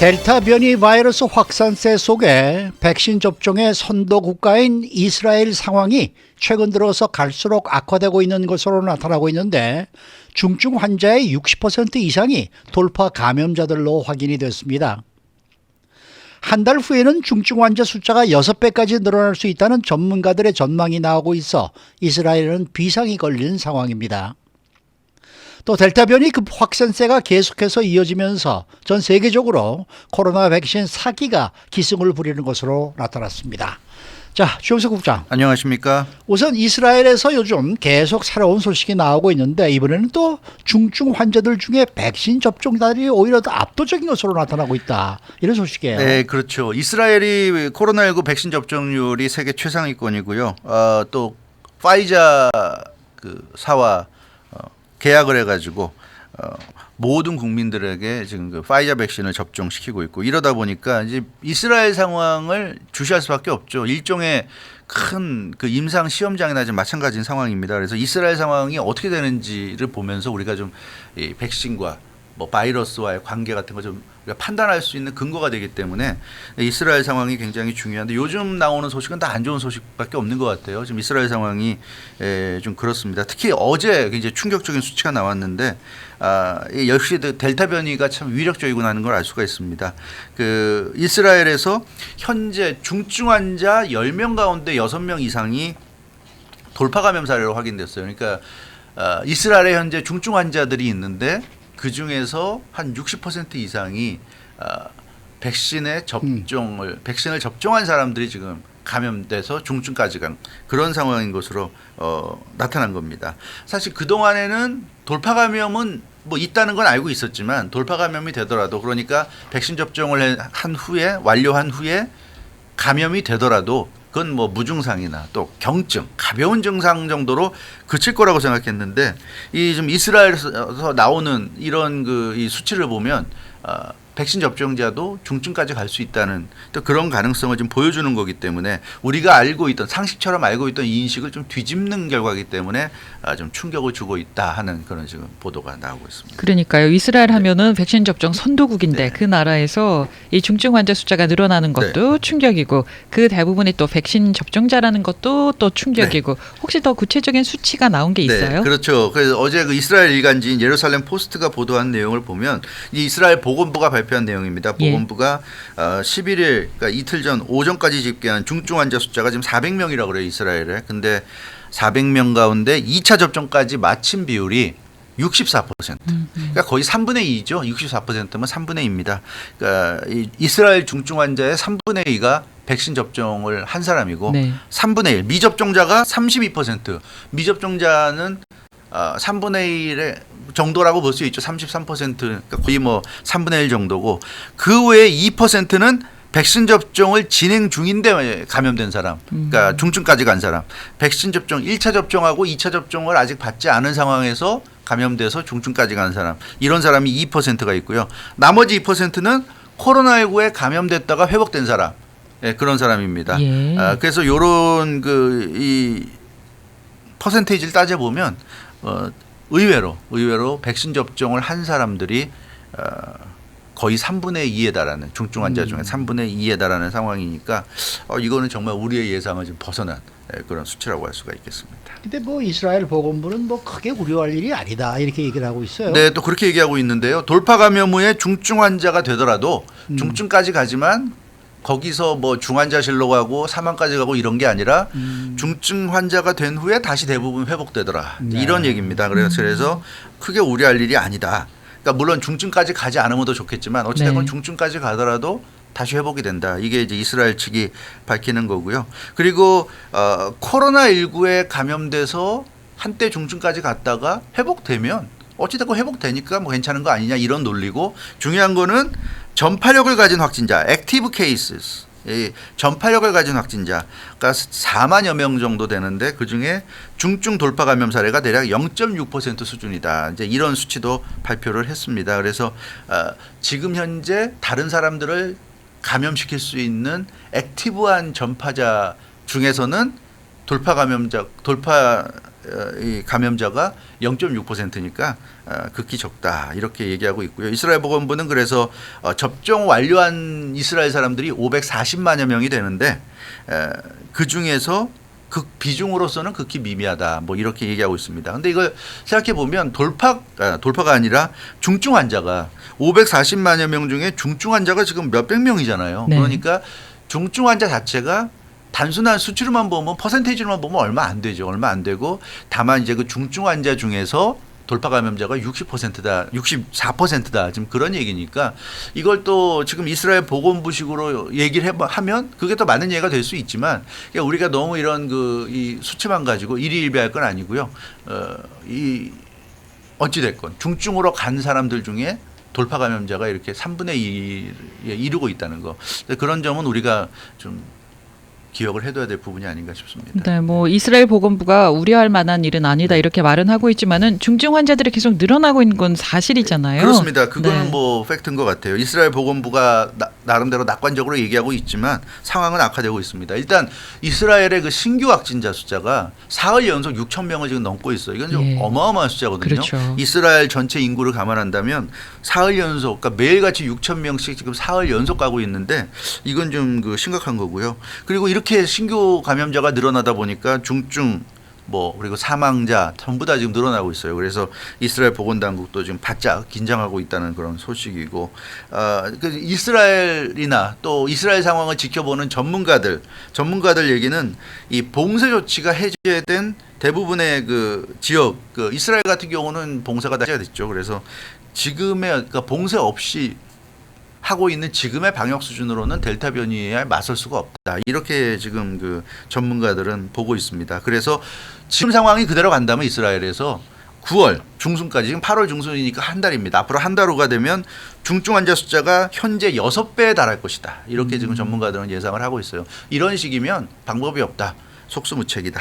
델타 변이 바이러스 확산세 속에 백신 접종의 선도 국가인 이스라엘 상황이 최근 들어서 갈수록 악화되고 있는 것으로 나타나고 있는데 중증 환자의 60% 이상이 돌파 감염자들로 확인이 됐습니다. 한 달 후에는 중증 환자 숫자가 6배까지 늘어날 수 있다는 전문가들의 전망이 나오고 있어 이스라엘은 비상이 걸린 상황입니다. 또 델타 변이 급 확산세가 계속해서 이어지면서 전 세계적으로 코로나 백신 사기가 기승을 부리는 것으로 나타났습니다. 자, 주영석 국장. 안녕하십니까? 우선 이스라엘에서 요즘 계속 새로운 소식이 나오고 있는데 이번에는 또 중증 환자들 중에 백신 접종자들이 오히려 더 압도적인 것으로 나타나고 있다. 이런 소식이에요. 네, 그렇죠. 이스라엘이 코로나19 백신 접종률이 세계 최상위권이고요. 또 파이자 사와 계약을 해가지고 모든 국민들에게 지금 그 파이자 백신을 접종시키고 있고 이러다 보니까 이제 이스라엘 상황을 주시할 수밖에 없죠. 일종의 큰 그 임상 시험장이나 좀 마찬가지인 상황입니다. 그래서 이스라엘 상황이 어떻게 되는지를 보면서 우리가 좀 이 백신과 뭐 바이러스와의 관계 같은 거 좀 판단할 수 있는 근거가 되기 때문에 이스라엘 상황이 굉장히 중요한데 요즘 나오는 소식은 다 안 좋은 소식밖에 없는 것 같아요. 지금 이스라엘 상황이 좀 그렇습니다. 특히 어제 굉장히 충격적인 수치가 나왔는데 역시 델타 변이가 참 위력적이구나 하는 걸 알 수가 있습니다. 그 이스라엘에서 현재 중증 환자 10명 가운데 6명 이상이 돌파 감염 사례로 확인됐어요. 그러니까 이스라엘에 현재 중증 환자들이 있는데 그 중에서 한 60% 이상이 백신을 접종한 사람들이 지금 감염돼서 중증까지 간 그런 상황인 것으로 나타난 겁니다. 사실 그 동안에는 돌파 감염은 뭐 있다는 건 알고 있었지만 돌파 감염이 되더라도 그러니까 백신 접종을 한 후에 완료한 후에 감염이 되더라도 그건 뭐 무증상이나 또 경증, 가벼운 증상 정도로 그칠 거라고 생각했는데 이 좀 이스라엘에서 나오는 이런 이 수치를 보면 백신 접종자도 중증까지 갈 수 있다는 또 그런 가능성을 좀 보여주는 거기 때문에 우리가 알고 있던 상식처럼 알고 있던 이 인식을 좀 뒤집는 결과이기 때문에 좀 충격을 주고 있다 하는 그런 지금 보도가 나오고 있습니다. 그러니까요. 이스라엘 하면은 백신 접종 선도국인데 그 나라에서 이 중증 환자 숫자가 늘어나는 것도 충격이고 그 대부분이 또 백신 접종자라는 것도 또 충격이고 혹시 더 구체적인 수치가 나온 게 있어요? 네, 그렇죠. 그래서 어제 그 이스라엘 일간지인 예루살렘 포스트가 보도한 내용을 보면 이 이스라엘 보건부가 발표한 내용입니다. 보건부가 11일 그러니까 이틀 전 오전까지 집계한 중증 환자 숫자가 지금 400명이라고 그래요. 이스라엘에. 근데 400명 가운데 2차 접종까지 마친 비율이 64%. 그러니까 거의 3분의 2죠. 64%면 3분의 2입니다. 그러니까 이스라엘 중증 환자의 3분의 2가 백신 접종을 한 사람이고 3분의 1 미접종자가 32%. 미접종자는 3분의 1의 정도라고 볼 수 있죠. 33%. 그러니까 거의 뭐 3분의 1 정도고 그 외에 2%는 백신 접종을 진행 중인데 감염된 사람. 그러니까 중증까지 간 사람. 백신 접종 1차 접종하고 2차 접종을 아직 받지 않은 상황에서 감염돼서 중증까지 간 사람. 이런 사람이 2%가 있고요. 나머지 2%는 코로나19에 감염됐다가 회복된 사람. 네, 그런 사람입니다. 그래서 요런 이 퍼센테이지를 따져보면 의외로 백신 접종을 한 사람들이 거의 3분의 2에 달하는 중증 환자 중에 3분의 2에 달하는 상황이니까 이거는 정말 우리의 예상을 좀 벗어난 그런 수치라고 할 수가 있겠습니다. 근데 뭐 이스라엘 보건부는 뭐 크게 우려할 일이 아니다 이렇게 얘기를 하고 있어요. 네, 또 그렇게 얘기하고 있는데요. 돌파 감염 후에 중증 환자가 되더라도 중증까지 가지만 거기서 뭐 중환자실로 가고 사망까지 가고 이런 게 아니라 중증 환자가 된 후에 다시 대부분 회복되더라. 이런 얘기입니다. 그래서 크게 우려할 일이 아니다. 그러니까 물론 중증까지 가지 않으면 더 좋겠지만 어찌됐건 중증까지 가더라도 다시 회복이 된다. 이게 이제 이스라엘 측이 밝히는 거고요. 그리고 코로나19에 감염돼서 한때 중증까지 갔다가 회복되면 어찌됐건 회복되니까 뭐 괜찮은 거 아니냐 이런 논리고 중요한 거는 전파력을 가진 확진자, 액티브 케이스스, 전파력을 가진 확진자가 4만여 명 정도 되는데 그중에 중증 돌파 감염 사례가 대략 0.6% 수준이다. 이제 이런 수치도 발표를 했습니다. 그래서 지금 현재 다른 사람들을 감염시킬 수 있는 액티브한 전파자 중에서는 이 감염자가 0.6%니까 극히 적다 이렇게 얘기하고 있고요. 이스라엘 보건부는 그래서 접종 완료한 이스라엘 사람들이 540만여 명이 되는데 그 중에서 극 비중으로서는 극히 미미하다 뭐 이렇게 얘기하고 있습니다. 근데 이걸 생각해 보면 돌파가 아니라 중증 환자가 540만여 명 중에 중증 환자가 지금 몇백 명이잖아요. 네. 그러니까 중증 환자 자체가 단순한 수치로만 보면 퍼센테이지로만 보면 얼마 안 되죠. 얼마 안 되고 다만 이제 그 중증 환자 중에서 돌파 감염자가 60%다, 64%다 지금 그런 얘기니까 이걸 또 지금 이스라엘 보건부식으로 얘기를 하면 그게 더 맞는 얘기가 될 수 있지만 그러니까 우리가 너무 이런 이 수치만 가지고 일희일비할 건 아니고요. 이 어찌 됐건 중증으로 간 사람들 중에 돌파 감염자가 이렇게 3분의 1에 이르고 있다는 거 그런 점은 우리가 좀 기억을 해둬야 될 부분이 아닌가 싶습니다. 네, 뭐 이스라엘 보건부가 우려할 만한 일은 아니다 이렇게 말은 하고 있지만은 중증 환자들이 계속 늘어나고 있는 건 사실이잖아요. 그렇습니다. 그거는 네. 뭐 팩트인 것 같아요. 이스라엘 보건부가 나름대로 낙관적으로 얘기하고 있지만 상황은 악화되고 있습니다. 일단 이스라엘의 그 신규 확진자 숫자가 사흘 연속 6천 명을 지금 넘고 있어요. 이건 좀 예. 어마어마한 숫자거든요. 그렇죠. 이스라엘 전체 인구를 감안한다면 사흘 연속, 그러니까 매일같이 6천 명씩 지금 사흘 연속 가고 있는데 이건 좀 심각한 거고요. 그리고 이렇게 신규 감염자가 늘어나다 보니까 중증 그리고 사망자 전부 다 지금 늘어나고 있어요. 그래서 이스라엘 보건당국도 지금 바짝 긴장하고 있다는 그런 소식이고, 이스라엘이나 또 이스라엘 상황을 지켜보는 전문가들 얘기는 이 봉쇄 조치가 해제된 대부분의 그 지역, 이스라엘 같은 경우는 봉쇄가 다 해제됐죠. 그래서 지금의 봉쇄 없이 하고 있는 지금의 방역 수준으로는 델타 변이에 맞설 수가 없다. 이렇게 지금 전문가들은 보고 있습니다. 그래서 지금 상황이 그대로 간다면 이스라엘에서 9월 중순까지 지금 8월 중순이니까 한 달입니다. 앞으로 한 달 후가 되면 중증 환자 숫자가 현재 6배에 달할 것이다. 이렇게 지금 전문가들은 예상을 하고 있어요. 이런 식이면 방법이 없다. 속수무책이다.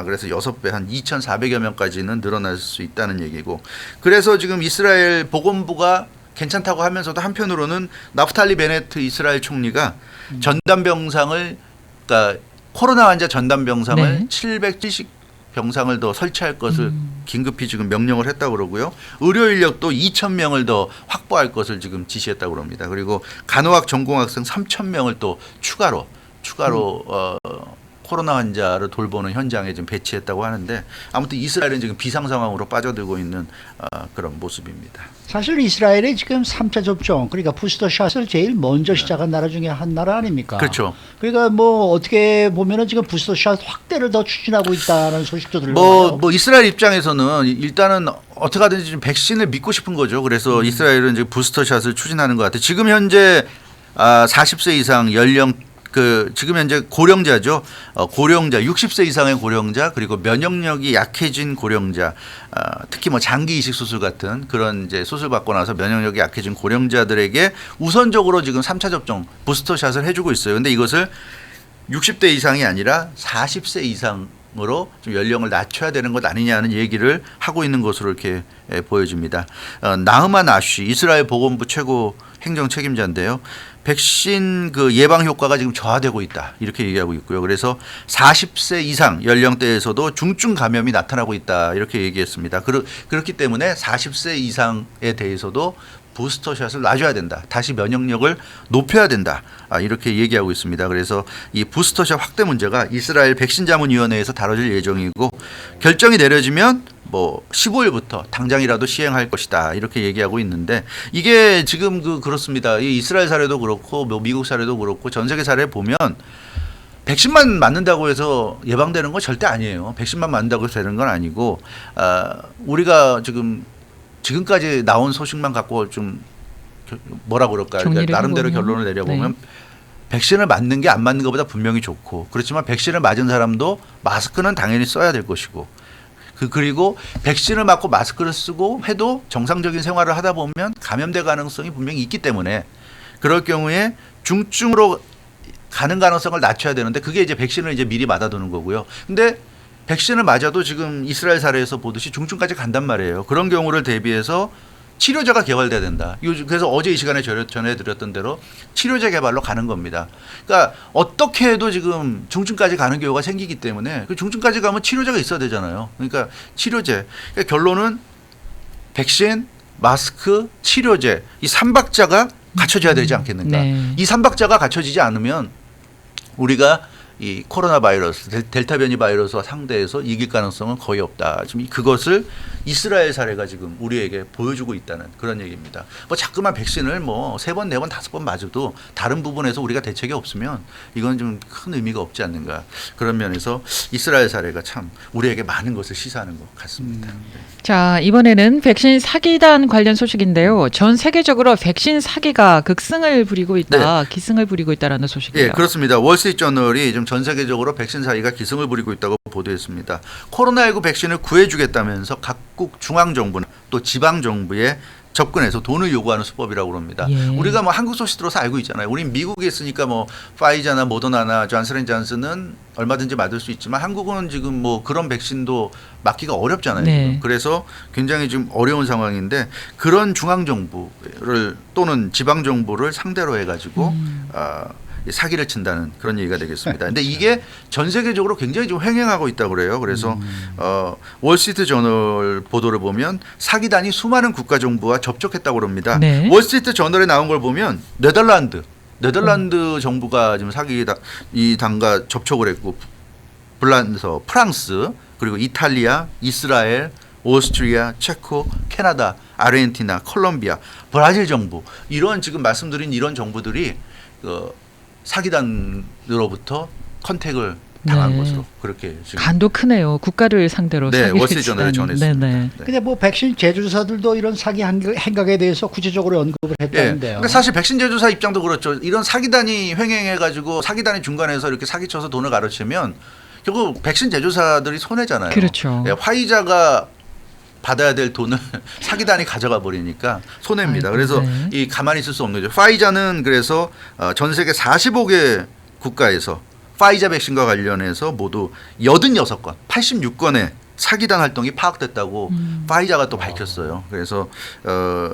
그래서 6배 한 2,400여 명까지는 늘어날 수 있다는 얘기고. 그래서 지금 이스라엘 보건부가 괜찮다고 하면서도 한편으로는 나프탈리 베네트 이스라엘 총리가 전담병상을 그러니까 코로나 환자 전담병상을 네. 770 병상을 더 설치할 것을 긴급히 지금 명령을 했다고 그러고요. 의료 인력도 2,000명을 더 확보할 것을 지금 지시했다고 그럽니다. 그리고 간호학 전공학생 3,000명을 또 추가로 코로나 환자를 돌보는 현장에 지금 배치했다고 하는데 아무튼 이스라엘은 지금 비상 상황으로 빠져들고 있는 그런 모습입니다. 사실 이스라엘이 지금 3차 접종, 그러니까 부스터샷을 제일 먼저 시작한 나라 중에 한 나라 아닙니까? 그렇죠. 그러니까 어떻게 보면은 지금 부스터샷 확대를 더 추진하고 있다는 소식도 들려요. 이스라엘 입장에서는 일단은 어떻게 하든지 좀 백신을 믿고 싶은 거죠. 그래서 이스라엘은 지금 부스터샷을 추진하는 것 같아요. 지금 현재 40세 이상 연령 지금 현재 고령자죠. 고령자 60세 이상의 고령자 그리고 면역력이 약해진 고령자 특히 장기 이식 수술 같은 그런 이제 수술 받고 나서 면역력이 약해진 고령자들에게 우선적으로 지금 3차 접종 부스터샷을 해주고 있어요. 근데 이것을 60대 이상이 아니라 40세 이상으로 좀 연령을 낮춰야 되는 것 아니냐는 얘기를 하고 있는 것으로 이렇게 보여집니다. 나흐만 아쉬 이스라엘 보건부 최고 행정 책임자인데요. 백신 예방 효과가 지금 저하되고 있다. 이렇게 얘기하고 있고요. 그래서 40세 이상 연령대에서도 중증 감염이 나타나고 있다. 이렇게 얘기했습니다. 그렇기 때문에 40세 이상에 대해서도 부스터샷을 놔줘야 된다. 다시 면역력을 높여야 된다. 이렇게 얘기하고 있습니다. 그래서 이 부스터샷 확대 문제가 이스라엘 백신자문위원회에서 다뤄질 예정이고 결정이 내려지면 15일부터 당장이라도 시행할 것이다. 이렇게 얘기하고 있는데 이게 지금 그렇습니다. 이 이스라엘 사례도 그렇고 미국 사례도 그렇고 전 세계 사례 보면 백신만 맞는다고 해서 예방되는 건 절대 아니에요. 백신만 맞는다고 해서 되는 건 아니고 우리가 지금까지 나온 소식만 갖고 좀 그러니까 나름대로 결론을 내려보면 네. 백신을 맞는 게 안 맞는 것보다 분명히 좋고 그렇지만 백신을 맞은 사람도 마스크는 당연히 써야 될 것이고 그리고 백신을 맞고 마스크를 쓰고 해도 정상적인 생활을 하다 보면 감염될 가능성이 분명히 있기 때문에 그럴 경우에 중증으로 가는 가능성을 낮춰야 되는데 그게 이제 백신을 이제 미리 맞아두는 거고요. 근데 백신을 맞아도 지금 이스라엘 사례에서 보듯이 중증까지 간단 말이에요. 그런 경우를 대비해서 치료제가 개발돼야 된다. 그래서 어제 이 시간에 전해드렸던 대로 치료제 개발로 가는 겁니다. 그러니까 어떻게 해도 지금 중증까지 가는 경우가 생기기 때문에 그 중증까지 가면 치료제가 있어야 되잖아요. 그러니까 치료제. 그러니까 결론은 백신, 마스크, 치료제 이 3박자가 갖춰져야 되지 않겠는가. 네. 이 3박자가 갖춰지지 않으면 우리가 이 코로나 바이러스, 델타 변이 바이러스와 상대해서 이길 가능성은 거의 없다. 지금 그것을 이스라엘 사례가 지금 우리에게 보여주고 있다는 그런 얘기입니다. 뭐 자꾸만 백신을 뭐 3번, 4번, 5번 맞아도 다른 부분에서 우리가 대책이 없으면 이건 좀 큰 의미가 없지 않는가. 그런 면에서 이스라엘 사례가 참 우리에게 많은 것을 시사하는 것 같습니다. 자, 이번에는 백신 사기단 관련 소식인데요. 전 세계적으로 백신 사기가 극승을 부리고 있다, 기승을 부리고 있다라는 소식이에요. 예, 그렇습니다. 월스트리트저널이 지금 전 세계적으로 백신 사기가 기승을 부리고 있다고 보도했습니다. 코로나19 백신을 구해주겠다면서 각국 중앙정부나 또 지방정부에 접근해서 돈을 요구하는 수법이라고 그럽니다. 예. 우리가 뭐 한국 소식 들어서 알고 있잖아요. 우리 미국에 있으니까 뭐 파이자나 모더나나 존슨앤존슨은 얼마든지 맞을 수 있지만 한국은 지금 뭐 그런 백신도 맞기가 어렵잖아요. 네. 지금. 그래서 굉장히 좀 어려운 상황인데 그런 중앙정부를 또는 지방정부를 상대로 해가지고 사기를 친다는 그런 얘기가 되겠습니다. 근데 이게 전 세계적으로 굉장히 좀 횡행하고 있다고 그래요. 그래서 월스트리트저널 보도를 보면 사기단이 수많은 국가 정부와 접촉했다고 합니다. 네. 월스트리트저널에 나온 걸 보면 네덜란드 정부가 지금 이 당과 접촉을 했고 프랑스 그리고 이탈리아, 이스라엘, 오스트리아, 체코, 캐나다, 아르헨티나, 콜롬비아, 브라질 정부 이런 지금 말씀드린 이런 정부들이 사기단으로부터 컨택을 당한 네. 것으로 그렇게 지금 간도 크네요. 국가를 상대로 네, 사기를 월스트리트저널에 치다니. 전했습니다. 네네. 네. 근데 뭐 백신 제조사들도 이런 사기 행각에 대해서 구체적으로 언급을 예. 했다는데요. 그러니까 사실 백신 제조사 입장도 그렇죠. 이런 사기단이 횡행해가지고 사기단의 중간에서 이렇게 사기쳐서 돈을 가로채면 결국 백신 제조사들이 손해잖아요. 그렇죠. 예, 화이자가 받아야 될 돈을 사기단이 가져가 버리니까 손해입니다. 아이고, 그래서 네. 이 가만히 있을 수 없는 거죠. 파이자는 그래서 전 세계 45개 국가에서 파이자 백신과 관련해서 모두 86건, 86건의 사기단 활동이 파악됐다고 파이자가 또 밝혔어요. 그래서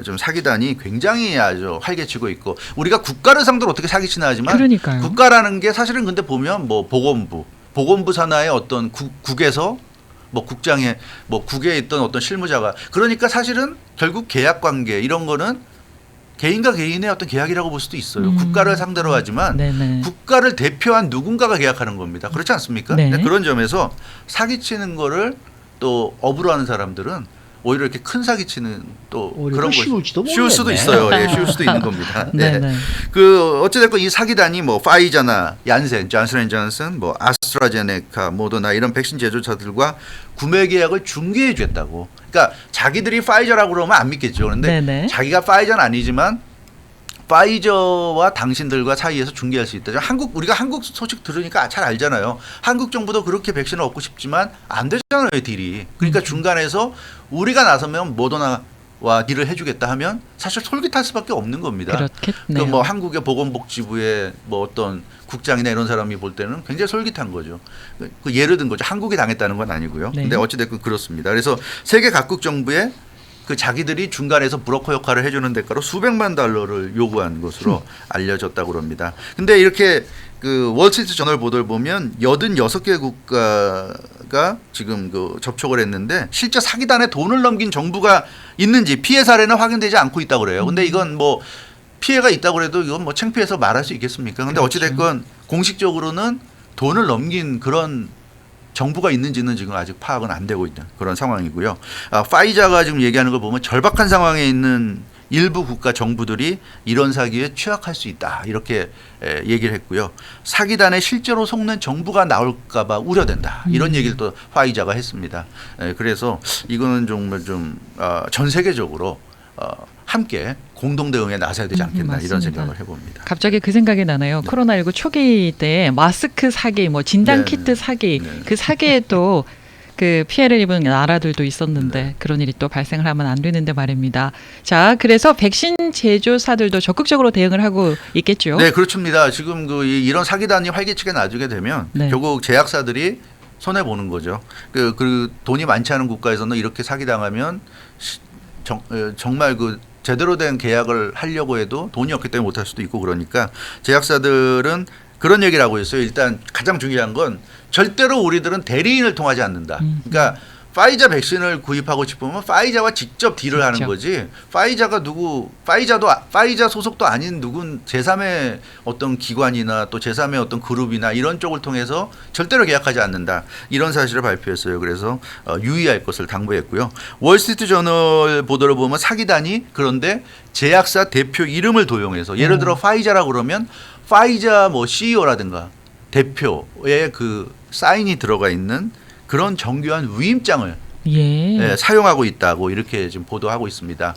좀 사기단이 굉장히 아주 활개치고 있고 우리가 국가를 상대로 어떻게 사기치나 하지만 그러니까요. 국가라는 게 사실은 근데 보면 뭐 보건부 산하의 어떤 국에서 뭐 국장에 뭐 국에 있던 어떤 실무자가 그러니까 사실은 결국 계약 관계 이런 거는 개인과 개인의 어떤 계약이라고 볼 수도 있어요. 국가를 상대로 하지만 네네. 국가를 대표한 누군가가 계약하는 겁니다. 그렇지 않습니까? 네. 그런 점에서 사기치는 거를 또 업으로 하는 사람들은 오히려 이렇게 큰 사기치는 또 오히려 그런 쉬울지도 쉬울 수도 모르겠네. 있어요. 예, 쉬울 수도 있는 겁니다. 네. 네네. 그 어찌됐건 이 사기단이 뭐 파이자나 얀센, 존슨앤존슨, 뭐 아스트라제네카, 모더나 이런 백신 제조사들과 구매 계약을 중개해 줬다고. 그러니까 자기들이 파이자라고 그러면 안 믿겠죠. 그런데 네네. 자기가 파이자는 아니지만 파이저와 당신들과 사이에서 중개할 수 있다. 우리가 한국 소식 들으니까 잘 알잖아요. 한국 정부도 그렇게 백신을 얻고 싶지만 안 되잖아요, 딜이. 그러니까 중간에서 우리가 나서면 모더나와 딜을 해주겠다 하면 사실 솔깃할 수밖에 없는 겁니다. 그렇겠네요. 그 뭐 한국의 보건복지부의 뭐 어떤 국장이나 이런 사람이 볼 때는 굉장히 솔깃한 거죠. 그 예를 든 거죠. 한국이 당했다는 건 아니고요. 네. 근데 어찌됐건 그렇습니다. 그래서 세계 각국 정부에 그 자기들이 중간에서 브로커 역할을 해주는 대가로 수백만 달러를 요구한 것으로 알려졌다고 합니다. 근데 이렇게 그 월스트리트저널 보도를 보면 86개 국가가 지금 그 접촉을 했는데 실제 사기단에 돈을 넘긴 정부가 있는지 피해 사례는 확인되지 않고 있다고 그래요. 근데 이건 뭐 피해가 있다고 해도 이건 뭐 창피해서 말할 수 있겠습니까? 근데 그렇죠. 어찌됐건 공식적으로는 돈을 넘긴 그런 정부가 있는지는 지금 아직 파악은 안 되고 있는 그런 상황이고요. 파이자가 지금 얘기하는 걸 보면 절박한 상황에 있는 일부 국가 정부들이 이런 사기에 취약할 수 있다 이렇게 얘기를 했고요. 사기단에 실제로 속는 정부가 나올까 봐 우려된다 이런 얘기를 또 파이자가 했습니다. 그래서 이거는 정말 좀 전 세계적으로 함께 공동 대응에 나서야 되지 않겠나 이런 맞습니다. 생각을 해봅니다. 갑자기 그 생각이 나네요. 코로나19 초기 때 마스크 사기, 뭐 진단 네, 키트 사기, 네. 그 사기에 또 그 피해를 입은 나라들도 있었는데 네. 그런 일이 또 발생을 하면 안 되는데 말입니다. 자, 그래서 백신 제조사들도 적극적으로 대응을 하고 있겠죠. 네, 그렇습니다. 지금 이런 사기단이 활기치게 나중에 되면 네. 결국 제약사들이 손해 보는 거죠. 그 돈이 많지 않은 국가에서는 이렇게 사기 당하면 정말 그 제대로 된 계약을 하려고 해도 돈이 없기 때문에 못할 수도 있고 그러니까 제약사들은 그런 얘기를 하고 있어요. 일단 가장 중요한 건 절대로 우리들은 대리인을 통하지 않는다. 그러니까 파이자 백신을 구입하고 싶으면 파이자와 직접 딜을 하는 거지. 파이자가 파이자 소속도 아닌 누군 제3의 어떤 기관이나 또 제3의 어떤 그룹이나 이런 쪽을 통해서 절대로 계약하지 않는다. 이런 사실을 발표했어요. 그래서 유의할 것을 당부했고요. 월스트리트 저널 보도를 보면 사기단이 그런데 제약사 대표 이름을 도용해서 예를 들어 파이자라고 그러면 파이자 뭐 CEO라든가 대표의 그 사인이 들어가 있는 그런 정교한 위임장을 예. 사용하고 있다고 이렇게 지금 보도하고 있습니다.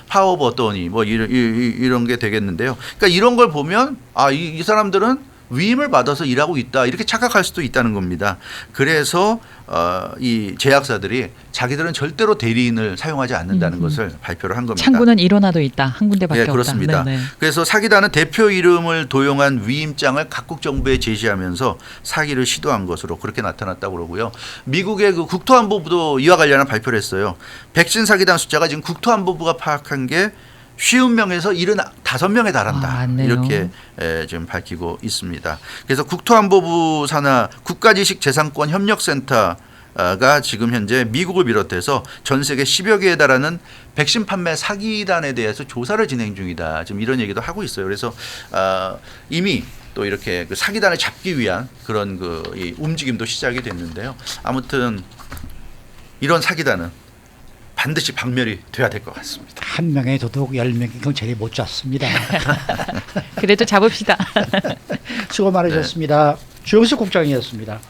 파워 오브 어토니 뭐 이런 게 되겠는데요. 그러니까 이런 걸 보면 이 사람들은 위임을 받아서 일하고 있다 이렇게 착각할 수도 있다는 겁니다. 그래서 이 제약사들이 자기들은 절대로 대리인을 사용하지 않는다는 것을 발표를 한 겁니다. 창구는 일원화도 있다. 한 군데밖에 없다. 그렇습니다. 네네. 그래서 사기단은 대표 이름을 도용한 위임장을 각국 정부에 제시하면서 사기를 시도한 것으로 그렇게 나타났다고 그러고요. 미국의 그 국토안보부도 이와 관련한 발표를 했어요. 백신 사기단 숫자가 지금 국토안보부가 파악한 게 50명에서 75명에 달한다. 이렇게 지금 밝히고 있습니다. 그래서 국토안보부 산하 국가지식재산권 협력센터가 지금 현재 미국을 비롯해서 전 세계 10여 개에 달하는 백신 판매 사기단에 대해서 조사를 진행 중이다. 지금 이런 얘기도 하고 있어요. 그래서 이미 또 이렇게 그 사기단을 잡기 위한 그런 이 움직임도 시작이 됐는데요. 아무튼 이런 사기단은 반드시 박멸이 돼야 될 것 같습니다. 한 명의 도둑 10명의 경찰이 못 잡습니다. 그래도 잡읍시다. 수고 많으셨습니다. 주영수 국장이었습니다.